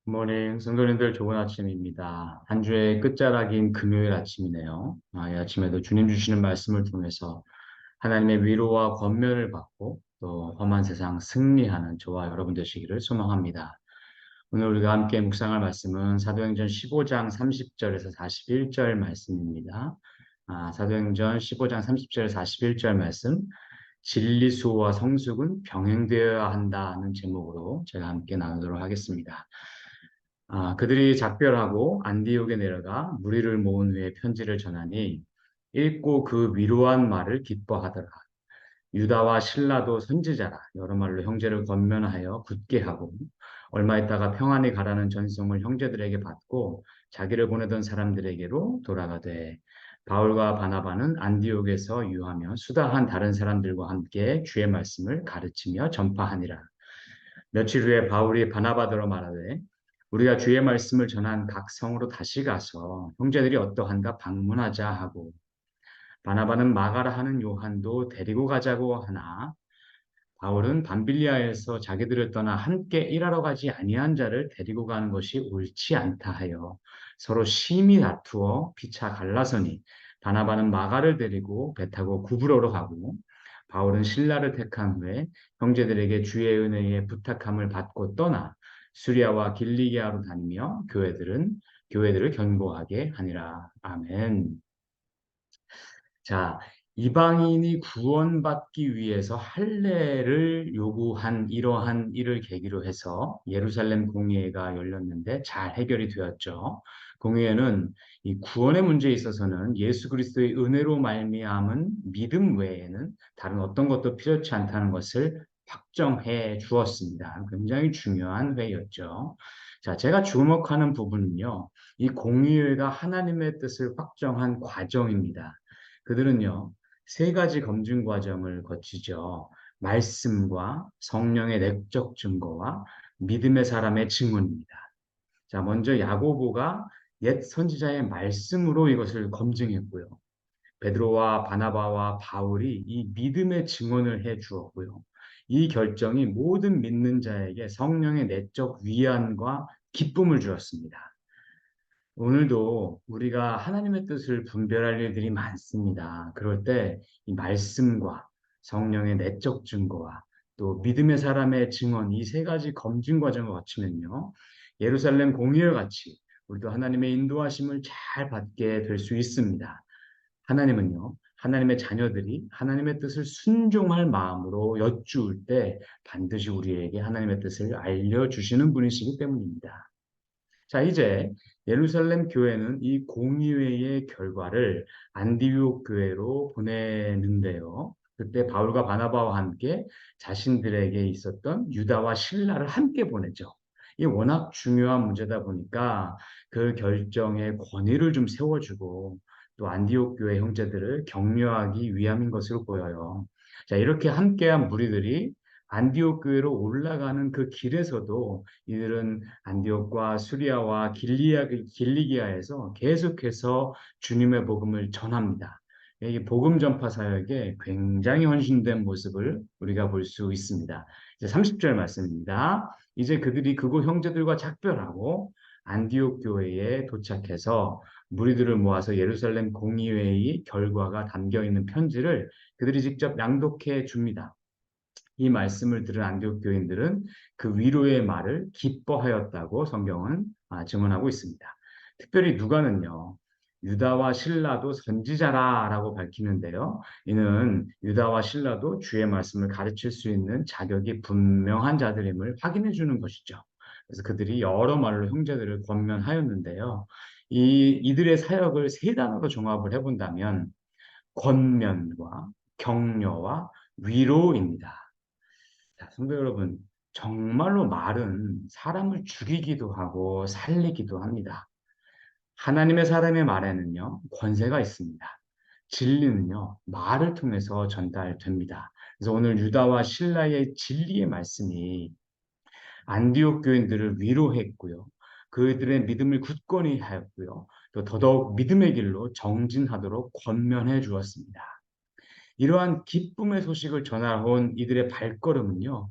굿모닝, 성도님들 좋은 아침입니다. 한 주의 끝자락인 금요일 아침이네요. 이 아침에도 주님 주시는 말씀을 통해서 하나님의 위로와 권면을 받고 또 험한 세상 승리하는 저와 여러분 되시기를 소망합니다. 오늘 우리가 함께 묵상할 말씀은 사도행전 15장 30절에서 41절 말씀입니다. 사도행전 15장 30절 41절 말씀, 진리수와 성숙은 병행되어야 한다는 제목으로 제가 함께 나누도록 하겠습니다. 그들이 작별하고 안디옥에 내려가 무리를 모은 후에 편지를 전하니 읽고 그 위로한 말을 기뻐하더라. 유다와 신라도 선지자라 여러 말로 형제를 권면하여 굳게 하고 얼마 있다가 평안히 가라는 전송을 형제들에게 받고 자기를 보내던 사람들에게로 돌아가되 바울과 바나바는 안디옥에서 유하며 수다한 다른 사람들과 함께 주의 말씀을 가르치며 전파하니라. 며칠 후에 바울이 바나바더러 말하되 우리가 주의 말씀을 전한 각 성으로 다시 가서 형제들이 어떠한가 방문하자 하고 바나바는 마가라 하는 요한도 데리고 가자고 하나 바울은 밤빌리아에서 자기들을 떠나 함께 일하러 가지 아니한 자를 데리고 가는 것이 옳지 않다 하여 서로 심히 다투어 피차 갈라서니 바나바는 마가를 데리고 배 타고 구브로로 가고 바울은 신라를 택한 후에 형제들에게 주의 은혜에 부탁함을 받고 떠나 수리아와 길리기아로 다니며 교회들을 견고하게 하니라. 아멘. 자, 이방인이 구원받기 위해서 할례를 요구한 이러한 일을 계기로 해서 예루살렘 공회가 열렸는데 잘 해결이 되었죠. 공회는 이 구원의 문제에 있어서는 예수 그리스도의 은혜로 말미암은 믿음 외에는 다른 어떤 것도 필요치 않다는 것을 확정해 주었습니다. 굉장히 중요한 회의였죠. 자, 제가 주목하는 부분은요, 이 공의회가 하나님의 뜻을 확정한 과정입니다. 그들은요, 세 가지 검증 과정을 거치죠. 말씀과 성령의 내적 증거와 믿음의 사람의 증언입니다. 자, 먼저 야고보가 옛 선지자의 말씀으로 이것을 검증했고요. 베드로와 바나바와 바울이 이 믿음의 증언을 해 주었고요. 이 결정이 모든 믿는 자에게 성령의 내적 위안과 기쁨을 주었습니다. 오늘도 우리가 하나님의 뜻을 분별할 일들이 많습니다. 그럴 때 이 말씀과 성령의 내적 증거와 또 믿음의 사람의 증언 이 세 가지 검증 과정을 거치면요. 예루살렘 공의와 같이 우리도 하나님의 인도하심을 잘 받게 될 수 있습니다. 하나님은요. 하나님의 자녀들이 하나님의 뜻을 순종할 마음으로 여쭈을 때 반드시 우리에게 하나님의 뜻을 알려주시는 분이시기 때문입니다. 자, 이제 예루살렘 교회는 이 공의회의 결과를 안디옥 교회로 보내는데요. 그때 바울과 바나바와 함께 자신들에게 있었던 유다와 신라를 함께 보내죠. 이 워낙 중요한 문제다 보니까 그 결정에 권위를 좀 세워주고 또 안디옥 교회 형제들을 격려하기 위함인 것으로 보여요. 자, 이렇게 함께한 무리들이 안디옥 교회로 올라가는 그 길에서도 이들은 안디옥과 수리아와 길리기아에서 계속해서 주님의 복음을 전합니다. 이 복음 전파 사역에 굉장히 헌신된 모습을 우리가 볼 수 있습니다. 이제 30절 말씀입니다. 이제 그들이 그곳 형제들과 작별하고 안디옥 교회에 도착해서 무리들을 모아서 예루살렘 공의회의 결과가 담겨 있는 편지를 그들이 직접 낭독해 줍니다. 이 말씀을 들은 안디옥 교인들은 그 위로의 말을 기뻐하였다고 성경은 증언하고 있습니다. 특별히 누가는요, 유다와 신라도 선지자라라고 밝히는데요. 이는 유다와 신라도 주의 말씀을 가르칠 수 있는 자격이 분명한 자들임을 확인해 주는 것이죠. 그래서 그들이 여러 말로 형제들을 권면하였는데요. 이들의 사역을 세 단어로 종합을 해본다면 권면과 격려와 위로입니다. 자, 성도 여러분, 정말로 말은 사람을 죽이기도 하고 살리기도 합니다. 하나님의 사람의 말에는요, 권세가 있습니다. 진리는요, 말을 통해서 전달됩니다. 그래서 오늘 유다와 신라의 진리의 말씀이 안디옥 교인들을 위로했고요. 그들의 믿음을 굳건히 하였고요. 또 더더욱 믿음의 길로 정진하도록 권면해 주었습니다. 이러한 기쁨의 소식을 전하온 이들의 발걸음은요,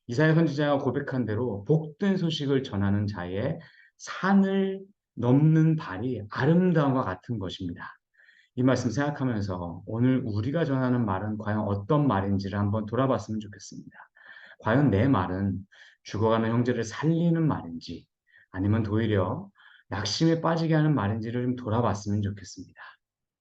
이사야 선지자가 고백한 대로 복된 소식을 전하는 자의 산을 넘는 발이 아름다움과 같은 것입니다. 이 말씀 생각하면서 오늘 우리가 전하는 말은 과연 어떤 말인지를 한번 돌아봤으면 좋겠습니다. 과연 내 말은 죽어가는 형제를 살리는 말인지 아니면 오히려 낙심에 빠지게 하는 말인지를 좀 돌아봤으면 좋겠습니다.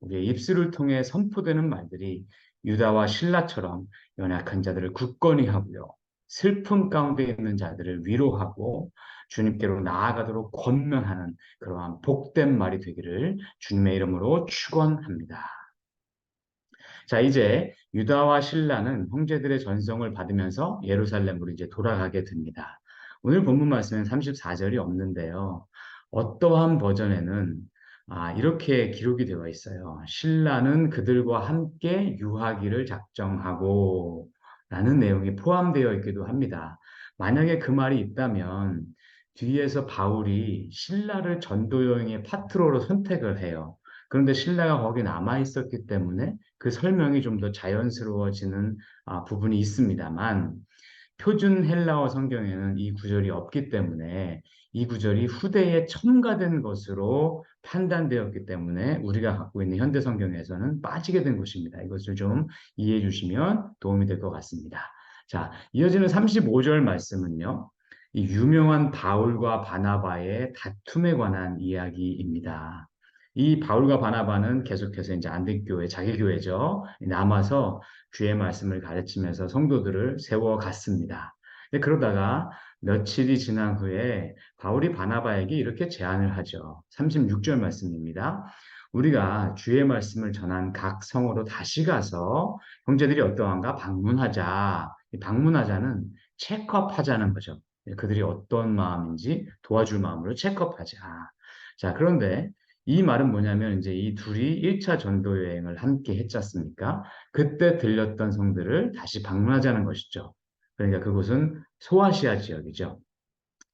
우리의 입술을 통해 선포되는 말들이 유다와 실라처럼 연약한 자들을 굳건히 하고요. 슬픔 가운데 있는 자들을 위로하고 주님께로 나아가도록 권면하는 그러한 복된 말이 되기를 주님의 이름으로 축원합니다. 자, 이제 유다와 신라는 형제들의 전성을 받으면서 예루살렘으로 이제 돌아가게 됩니다. 오늘 본문 말씀엔 34절이 없는데요. 어떠한 버전에는 이렇게 기록이 되어 있어요. 신라는 그들과 함께 유하기를 작정하고 라는 내용이 포함되어 있기도 합니다. 만약에 그 말이 있다면 뒤에서 바울이 신라를 전도 여행의 파트너로 선택을 해요. 그런데 신라가 거기 남아 있었기 때문에 그 설명이 좀 더 자연스러워지는 부분이 있습니다만 표준 헬라어 성경에는 이 구절이 없기 때문에 이 구절이 후대에 첨가된 것으로 판단되었기 때문에 우리가 갖고 있는 현대 성경에서는 빠지게 된 것입니다. 이것을 좀 이해해 주시면 도움이 될 것 같습니다. 자, 이어지는 35절 말씀은요. 이 유명한 바울과 바나바의 다툼에 관한 이야기입니다. 이 바울과 바나바는 계속해서 이제 안식교회, 자기 교회죠. 남아서 주의 말씀을 가르치면서 성도들을 세워갔습니다. 그러다가 며칠이 지난 후에 바울이 바나바에게 이렇게 제안을 하죠. 36절 말씀입니다. 우리가 주의 말씀을 전한 각 성으로 다시 가서 형제들이 어떠한가 방문하자. 이 방문하자는 체크업하자는 거죠. 그들이 어떤 마음인지 도와줄 마음으로 체크업하자. 자, 그런데 이 말은 뭐냐면 이제 이 둘이 1차 전도 여행을 함께 했지 않습니까? 그때 들렸던 성들을 다시 방문하자는 것이죠. 그러니까 그곳은 소아시아 지역이죠.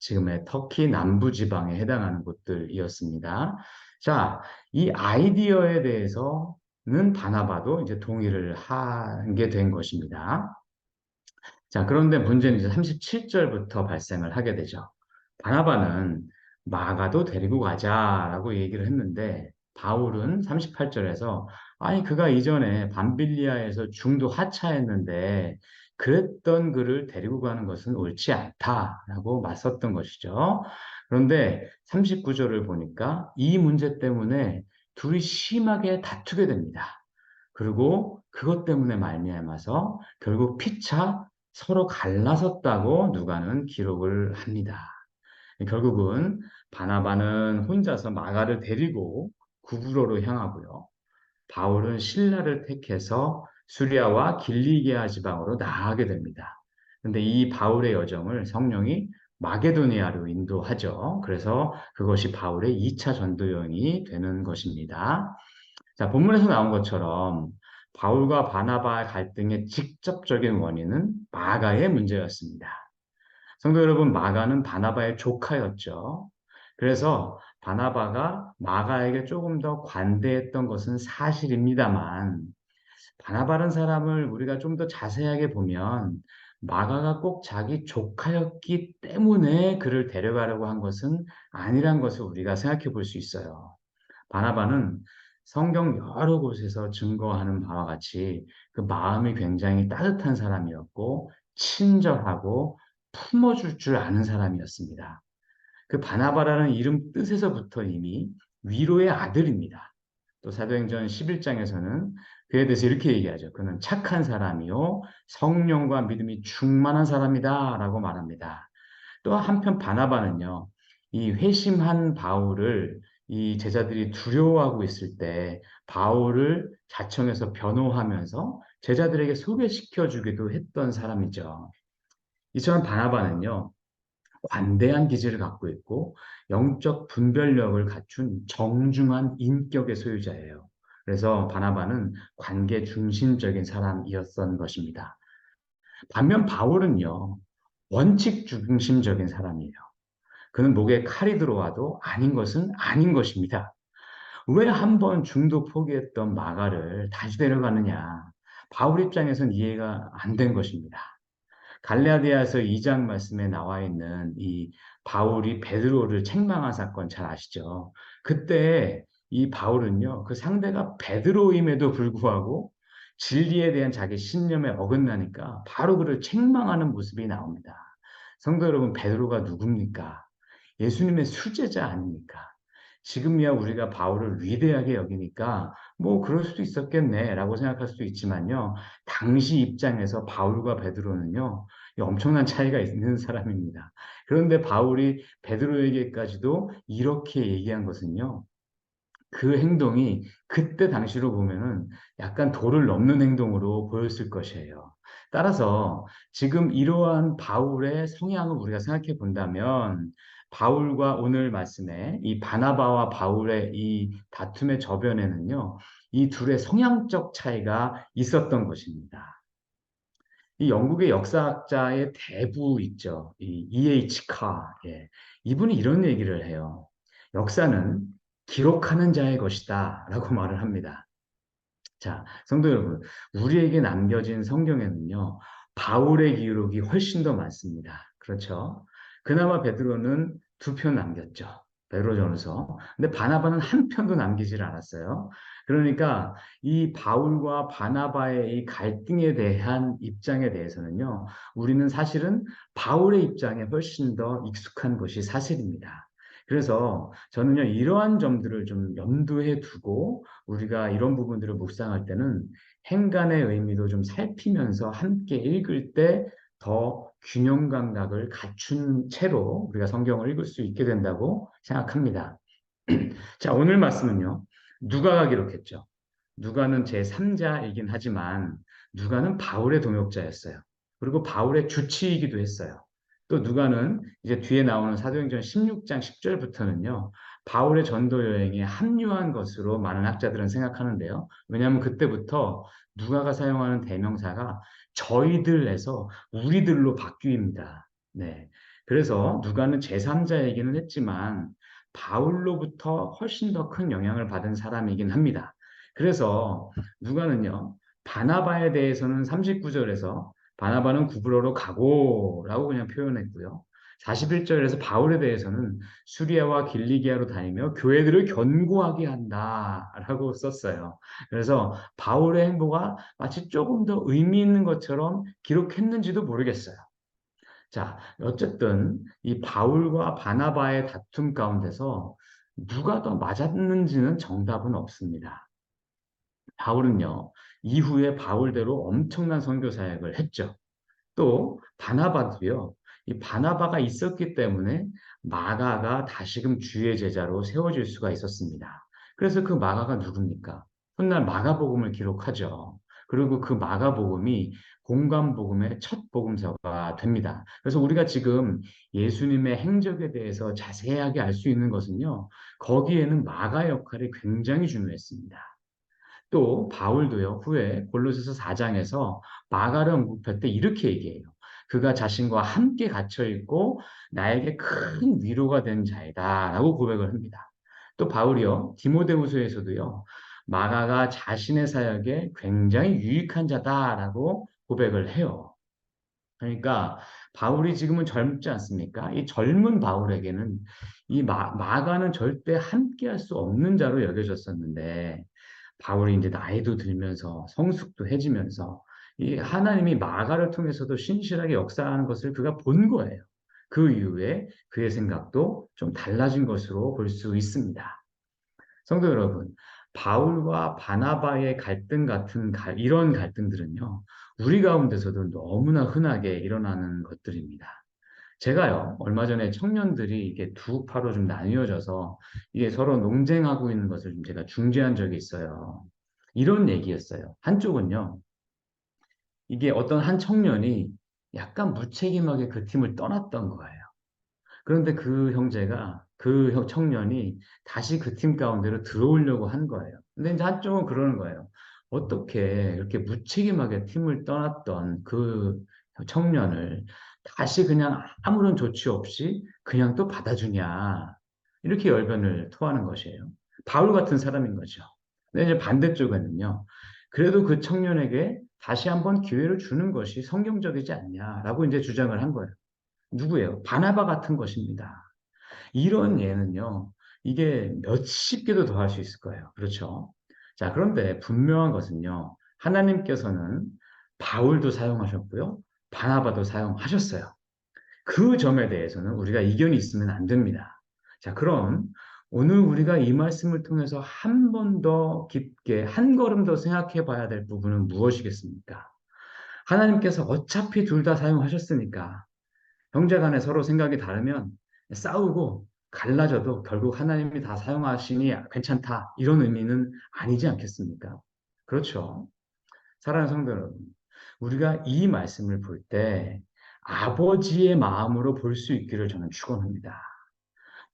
지금의 터키 남부 지방에 해당하는 곳들이었습니다. 자, 이 아이디어에 대해서는 바나바도 이제 동의를 한 게 된 것입니다. 자, 그런데 문제는 이제 37절부터 발생을 하게 되죠. 바나바는 마가도 데리고 가자라고 얘기를 했는데 바울은 38절에서 아니 그가 이전에 밤빌리아에서 중도 하차했는데 그랬던 그를 데리고 가는 것은 옳지 않다라고 맞섰던 것이죠. 그런데 39절을 보니까 이 문제 때문에 둘이 심하게 다투게 됩니다. 그리고 그것 때문에 말미암아서 결국 피차 서로 갈라섰다고 누가는 기록을 합니다. 결국은 바나바는 혼자서 마가를 데리고 구브로로 향하고요. 바울은 신라를 택해서 수리아와 길리기아 지방으로 나아가게 됩니다. 그런데 이 바울의 여정을 성령이 마게도니아로 인도하죠. 그래서 그것이 바울의 2차 전도 여행이 되는 것입니다. 자, 본문에서 나온 것처럼 바울과 바나바의 갈등의 직접적인 원인은 마가의 문제였습니다. 성도 여러분, 마가는 바나바의 조카였죠. 그래서 바나바가 마가에게 조금 더 관대했던 것은 사실입니다만, 바나바라는 사람을 우리가 좀 더 자세하게 보면, 마가가 꼭 자기 조카였기 때문에 그를 데려가려고 한 것은 아니란 것을 우리가 생각해 볼 수 있어요. 바나바는 성경 여러 곳에서 증거하는 바와 같이 그 마음이 굉장히 따뜻한 사람이었고 친절하고 품어줄 줄 아는 사람이었습니다. 그 바나바라는 이름 뜻에서부터 이미 위로의 아들입니다. 또 사도행전 11장에서는 그에 대해서 이렇게 얘기하죠. 그는 착한 사람이요 성령과 믿음이 충만한 사람이다라고 말합니다. 또 한편 바나바는요, 이 회심한 바울을 이 제자들이 두려워하고 있을 때 바울을 자청해서 변호하면서 제자들에게 소개시켜 주기도 했던 사람이죠. 이처럼 바나바는요, 관대한 기질을 갖고 있고 영적 분별력을 갖춘 정중한 인격의 소유자예요. 그래서 바나바는 관계 중심적인 사람이었던 것입니다. 반면 바울은요, 원칙 중심적인 사람이에요. 그는 목에 칼이 들어와도 아닌 것은 아닌 것입니다. 왜 한 번 중도 포기했던 마가를 다시 데려가느냐? 바울 입장에선 이해가 안 된 것입니다. 갈라디아서 2장 말씀에 나와 있는 이 바울이 베드로를 책망한 사건 잘 아시죠? 그때 이 바울은요, 그 상대가 베드로임에도 불구하고 진리에 대한 자기 신념에 어긋나니까 바로 그를 책망하는 모습이 나옵니다. 성도 여러분, 베드로가 누굽니까? 예수님의 수제자 아닙니까? 지금이야 우리가 바울을 위대하게 여기니까 뭐 그럴 수도 있었겠네라고 생각할 수도 있지만요. 당시 입장에서 바울과 베드로는요. 이 엄청난 차이가 있는 사람입니다. 그런데 바울이 베드로에게까지도 이렇게 얘기한 것은요. 그 행동이 그때 당시로 보면은 약간 도를 넘는 행동으로 보였을 것이에요. 따라서 지금 이러한 바울의 성향을 우리가 생각해 본다면 바울과 오늘 말씀에 이 바나바와 바울의 이 다툼의 저변에는요, 이 둘의 성향적 차이가 있었던 것입니다. 이 영국의 역사학자의 대부 있죠. 이 E.H. 카. 예. 이분이 이런 얘기를 해요. 역사는 기록하는 자의 것이다. 라고 말을 합니다. 자, 성도 여러분, 우리에게 남겨진 성경에는요, 바울의 기록이 훨씬 더 많습니다. 그렇죠? 그나마 베드로는 2편 남겼죠. 베드로전서. 근데 바나바는 한 편도 남기질 않았어요. 그러니까 이 바울과 바나바의 이 갈등에 대한 입장에 대해서는요, 우리는 사실은 바울의 입장에 훨씬 더 익숙한 것이 사실입니다. 그래서 저는요, 이러한 점들을 좀 염두에 두고 우리가 이런 부분들을 묵상할 때는 행간의 의미도 좀 살피면서 함께 읽을 때 더 균형 감각을 갖춘 채로 우리가 성경을 읽을 수 있게 된다고 생각합니다. 자, 오늘 말씀은요. 누가가 기록했죠. 누가는 제3자이긴 하지만 누가는 바울의 동역자였어요. 그리고 바울의 주치이기도 했어요. 또 누가는 이제 뒤에 나오는 사도행전 16장 10절부터는요. 바울의 전도 여행에 합류한 것으로 많은 학자들은 생각하는데요. 왜냐하면 그때부터 누가가 사용하는 대명사가 저희들에서 우리들로 바뀝니다. 네. 그래서 누가는 제3자이기는 했지만 바울로부터 훨씬 더 큰 영향을 받은 사람이긴 합니다. 그래서 누가는요, 바나바에 대해서는 39절에서 바나바는 구브로로 가고라고 그냥 표현했고요. 41절에서 바울에 대해서는 수리아와 길리기아로 다니며 교회들을 견고하게 한다라고 썼어요. 그래서 바울의 행보가 마치 조금 더 의미 있는 것처럼 기록했는지도 모르겠어요. 자, 어쨌든 이 바울과 바나바의 다툼 가운데서 누가 더 맞았는지는 정답은 없습니다. 바울은요, 이후에 바울대로 엄청난 선교 사역을 했죠. 또 바나바도요. 이 바나바가 있었기 때문에 마가가 다시금 주의 제자로 세워질 수가 있었습니다. 그래서 그 마가가 누굽니까? 훗날 마가복음을 기록하죠. 그리고 그 마가복음이 공관복음의 첫 복음서가 됩니다. 그래서 우리가 지금 예수님의 행적에 대해서 자세하게 알 수 있는 것은요. 거기에는 마가 역할이 굉장히 중요했습니다. 또 바울도요. 후에 골로새서 4장에서 마가를 언급할 때 이렇게 얘기해요. 그가 자신과 함께 갇혀 있고 나에게 큰 위로가 된 자이다라고 고백을 합니다. 또 바울이요. 디모데후서에서도요. 마가가 자신의 사역에 굉장히 유익한 자다라고 고백을 해요. 그러니까 바울이 지금은 젊지 않습니까? 이 젊은 바울에게는 이 마가는 절대 함께할 수 없는 자로 여겨졌었는데 바울이 이제 나이도 들면서 성숙도 해지면서 이 하나님이 마가를 통해서도 신실하게 역사하는 것을 그가 본 거예요. 그 이후에 그의 생각도 좀 달라진 것으로 볼 수 있습니다. 성도 여러분, 바울과 바나바의 갈등 같은 이런 갈등들은요, 우리 가운데서도 너무나 흔하게 일어나는 것들입니다. 제가요, 얼마 전에 청년들이 이게 두 파로 좀 나뉘어져서 이게 서로 논쟁하고 있는 것을 좀 제가 중재한 적이 있어요. 이런 얘기였어요. 한쪽은요, 이게 어떤 한 청년이 약간 무책임하게 그 팀을 떠났던 거예요. 그런데 그 형제가 청년이 다시 그 팀 가운데로 들어오려고 한 거예요. 근데 이제 한쪽은 그러는 거예요. 어떻게 이렇게 무책임하게 팀을 떠났던 그 청년을 다시 그냥 아무런 조치 없이 그냥 또 받아주냐. 이렇게 열변을 토하는 것이에요. 바울 같은 사람인 거죠. 근데 이제 반대쪽에는요. 그래도 그 청년에게 다시 한번 기회를 주는 것이 성경적이지 않냐라고 이제 주장을 한 거예요. 누구예요? 바나바 같은 것입니다. 이런 예는요, 이게 몇십 개도 더 할 수 있을 거예요. 그렇죠? 자, 그런데 분명한 것은요, 하나님께서는 바울도 사용하셨고요, 바나바도 사용하셨어요. 그 점에 대해서는 우리가 이견이 있으면 안 됩니다. 자, 그럼 오늘 우리가 이 말씀을 통해서 한 번 더 깊게, 한 걸음 더 생각해 봐야 될 부분은 무엇이겠습니까? 하나님께서 어차피 둘 다 사용하셨으니까 형제 간에 서로 생각이 다르면 싸우고 갈라져도 결국 하나님이 다 사용하시니 괜찮다. 이런 의미는 아니지 않겠습니까? 그렇죠. 사랑하는 성도 여러분, 우리가 이 말씀을 볼 때 아버지의 마음으로 볼 수 있기를 저는 축원합니다.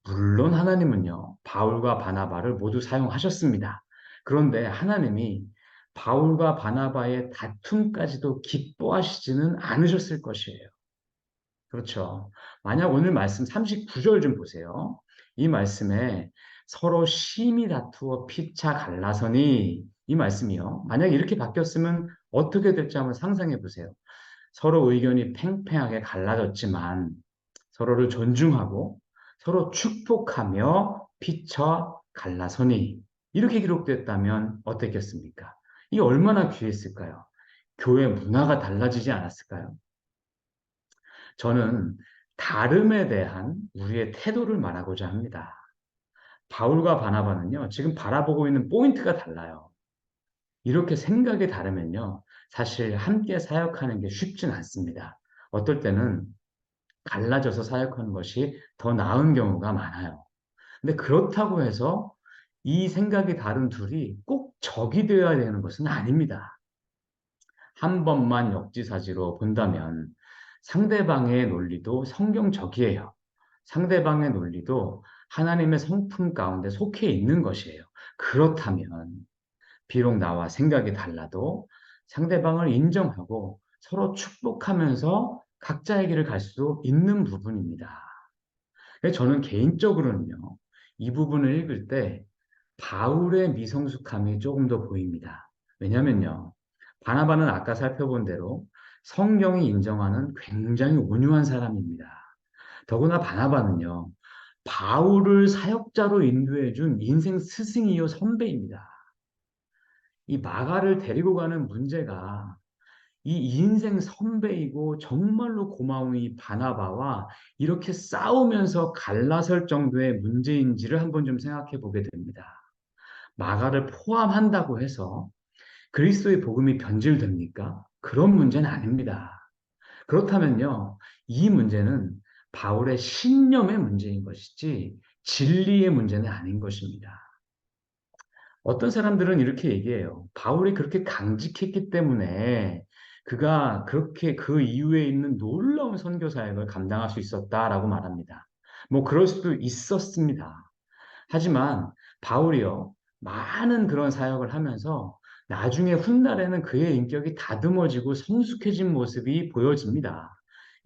물론 하나님은요, 바울과 바나바를 모두 사용하셨습니다. 그런데 하나님이 바울과 바나바의 다툼까지도 기뻐하시지는 않으셨을 것이에요. 그렇죠. 만약 오늘 말씀 39절 좀 보세요. 이 말씀에 서로 심히 다투어 피차 갈라서니 이 말씀이요. 만약 이렇게 바뀌었으면 어떻게 될지 한번 상상해 보세요. 서로 의견이 팽팽하게 갈라졌지만 서로를 존중하고 서로 축복하며 피쳐 갈라서니 이렇게 기록됐다면 어땠겠습니까? 이 얼마나 귀했을까요? 교회 문화가 달라지지 않았을까요? 저는 다름에 대한 우리의 태도를 말하고자 합니다. 바울과 바나바는요, 지금 바라보고 있는 포인트가 달라요. 이렇게 생각이 다르면요, 사실 함께 사역하는 게 쉽진 않습니다. 어떨 때는 갈라져서 사역하는 것이 더 나은 경우가 많아요. 근데 그렇다고 해서 이 생각이 다른 둘이 꼭 적이 되어야 되는 것은 아닙니다. 한 번만 역지사지로 본다면 상대방의 논리도 성경적이에요. 상대방의 논리도 하나님의 성품 가운데 속해 있는 것이에요. 그렇다면 비록 나와 생각이 달라도 상대방을 인정하고 서로 축복하면서 각자의 길을 갈 수 있는 부분입니다. 그래서 저는 개인적으로는요, 이 부분을 읽을 때 바울의 미성숙함이 조금 더 보입니다. 왜냐면요, 바나바는 아까 살펴본 대로 성경이 인정하는 굉장히 온유한 사람입니다. 더구나 바나바는요, 바울을 사역자로 인도해 준 인생 스승이요 선배입니다. 이 마가를 데리고 가는 문제가 이 인생 선배이고 정말로 고마운 이 바나바와 이렇게 싸우면서 갈라설 정도의 문제인지를 한번 좀 생각해 보게 됩니다. 마가를 포함한다고 해서 그리스도의 복음이 변질됩니까? 그런 문제는 아닙니다. 그렇다면요, 이 문제는 바울의 신념의 문제인 것이지 진리의 문제는 아닌 것입니다. 어떤 사람들은 이렇게 얘기해요. 바울이 그렇게 강직했기 때문에 그가 그렇게 그 이후에 있는 놀라운 선교 사역을 감당할 수 있었다라고 말합니다. 뭐 그럴 수도 있었습니다. 하지만 바울이요, 많은 그런 사역을 하면서 나중에 훗날에는 그의 인격이 다듬어지고 성숙해진 모습이 보여집니다.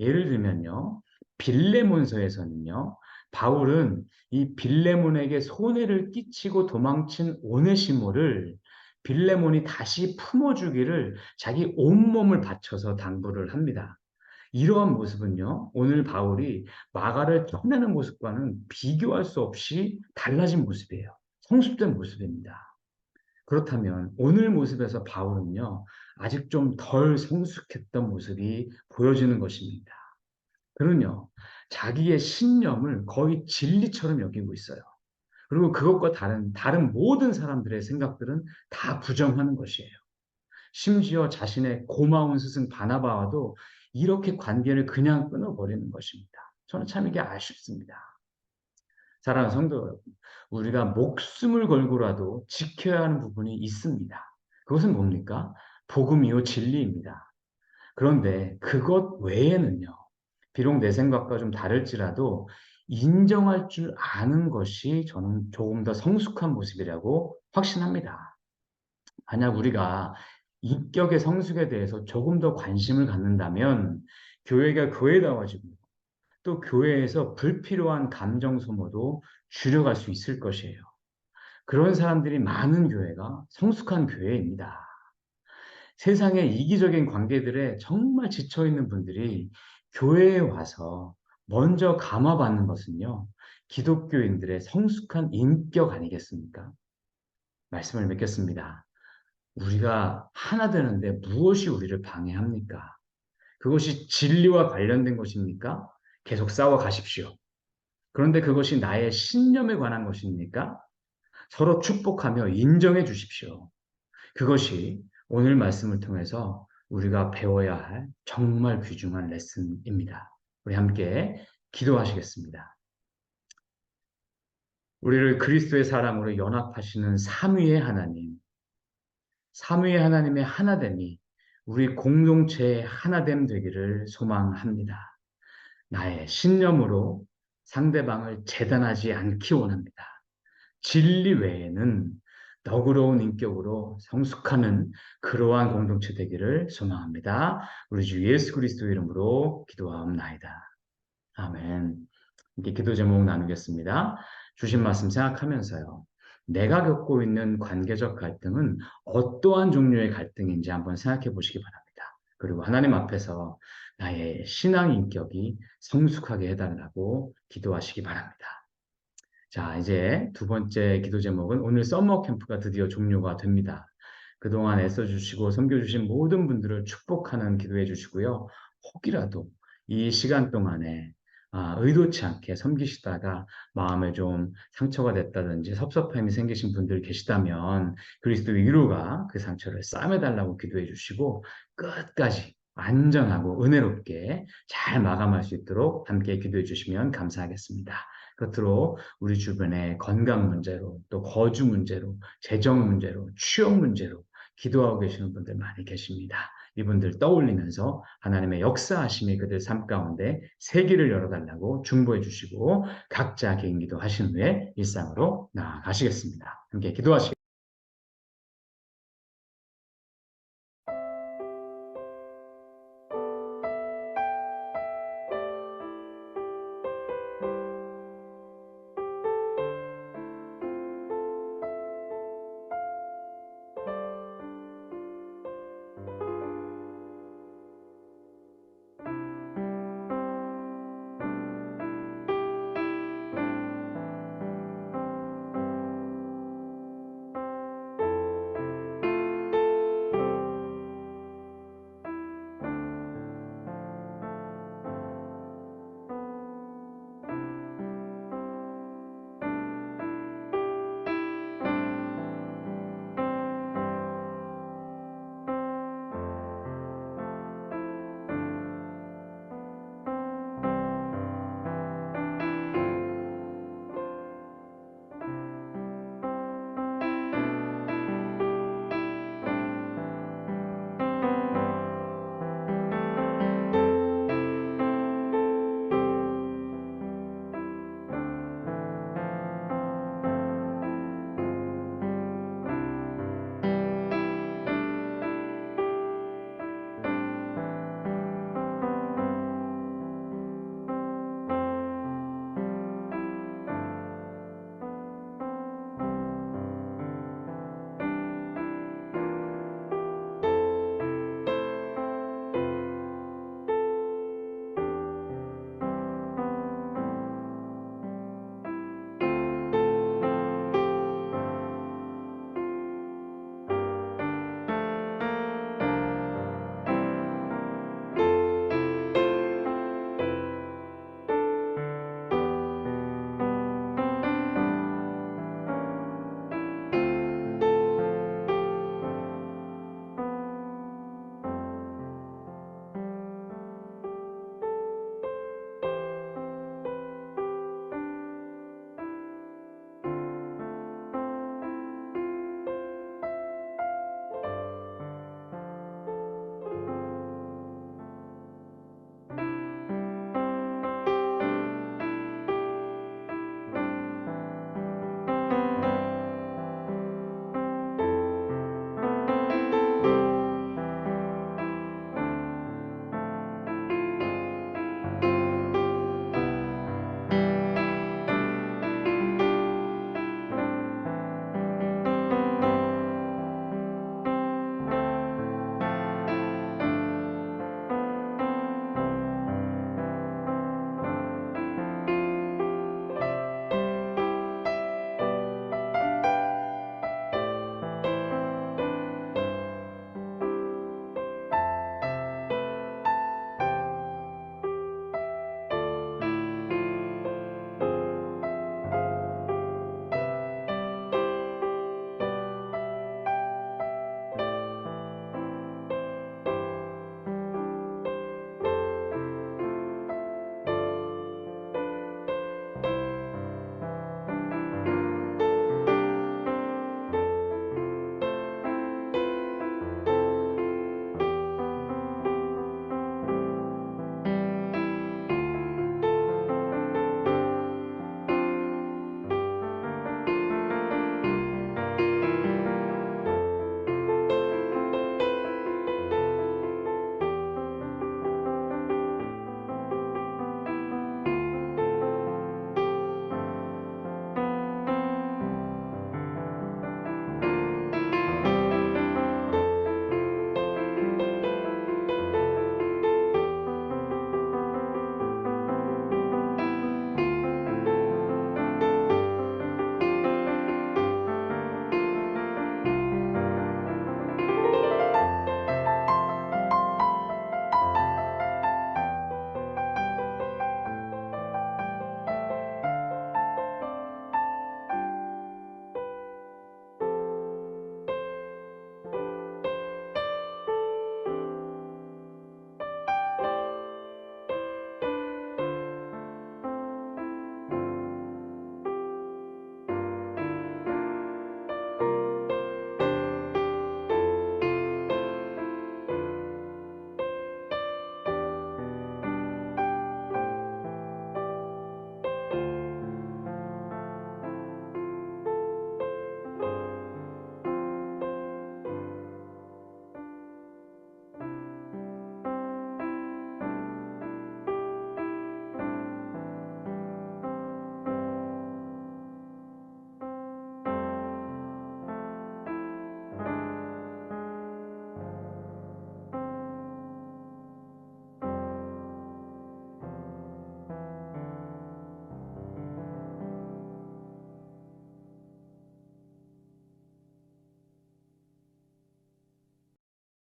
예를 들면요, 빌레몬서에서는요, 바울은 이 빌레몬에게 손해를 끼치고 도망친 오네시모를 빌레몬이 다시 품어주기를 자기 온몸을 바쳐서 당부를 합니다. 이러한 모습은요, 오늘 바울이 마가를 쳐내는 모습과는 비교할 수 없이 달라진 모습이에요. 성숙된 모습입니다. 그렇다면 오늘 모습에서 바울은요, 아직 좀 덜 성숙했던 모습이 보여지는 것입니다. 그는요, 자기의 신념을 거의 진리처럼 여기고 있어요. 그리고 그것과 다른 모든 사람들의 생각들은 다 부정하는 것이에요. 심지어 자신의 고마운 스승 바나바와도 이렇게 관계를 그냥 끊어버리는 것입니다. 저는 참 이게 아쉽습니다. 사랑하는 성도 여러분, 우리가 목숨을 걸고라도 지켜야 하는 부분이 있습니다. 그것은 뭡니까? 복음이요 진리입니다. 그런데 그것 외에는요, 비록 내 생각과 좀 다를지라도 인정할 줄 아는 것이 저는 조금 더 성숙한 모습이라고 확신합니다. 만약 우리가 인격의 성숙에 대해서 조금 더 관심을 갖는다면 교회가 교회다워지고 또 교회에서 불필요한 감정 소모도 줄여갈 수 있을 것이에요. 그런 사람들이 많은 교회가 성숙한 교회입니다. 세상의 이기적인 관계들에 정말 지쳐있는 분들이 교회에 와서 먼저 감화받는 것은요, 기독교인들의 성숙한 인격 아니겠습니까? 말씀을 맺겠습니다. 우리가 하나 되는데 무엇이 우리를 방해합니까? 그것이 진리와 관련된 것입니까? 계속 싸워 가십시오. 그런데 그것이 나의 신념에 관한 것입니까? 서로 축복하며 인정해 주십시오. 그것이 오늘 말씀을 통해서 우리가 배워야 할 정말 귀중한 레슨입니다. 우리 함께 기도하시겠습니다. 우리를 그리스도의 사랑으로 연합하시는 삼위의 하나님, 삼위의 하나님의 하나됨이 우리 공동체의 하나됨 되기를 소망합니다. 나의 신념으로 상대방을 재단하지 않기 원합니다. 진리 외에는 너그러운 인격으로 성숙하는 그러한 공동체 되기를 소망합니다. 우리 주 예수 그리스도 이름으로 기도하옵나이다. 아멘. 이렇게 기도 제목 나누겠습니다. 주신 말씀 생각하면서요. 내가 겪고 있는 관계적 갈등은 어떠한 종류의 갈등인지 한번 생각해 보시기 바랍니다. 그리고 하나님 앞에서 나의 신앙 인격이 성숙하게 해달라고 기도하시기 바랍니다. 자, 이제 두 번째 기도 제목은 오늘 서머 캠프가 드디어 종료가 됩니다. 그동안 애써주시고 섬겨주신 모든 분들을 축복하는 기도해 주시고요. 혹이라도 이 시간 동안에 의도치 않게 섬기시다가 마음에 좀 상처가 됐다든지 섭섭함이 생기신 분들 계시다면 그리스도의 위로가 그 상처를 싸매달라고 기도해 주시고 끝까지 안전하고 은혜롭게 잘 마감할 수 있도록 함께 기도해 주시면 감사하겠습니다. 끝으로 우리 주변에 건강 문제로 또 거주 문제로 재정 문제로 취업 문제로 기도하고 계시는 분들 많이 계십니다. 이분들 떠올리면서 하나님의 역사하심이 그들 삶 가운데 세기를 열어달라고 중보해 주시고 각자 개인 기도하신 후에 일상으로 나아가시겠습니다. 함께 기도하시겠습니다.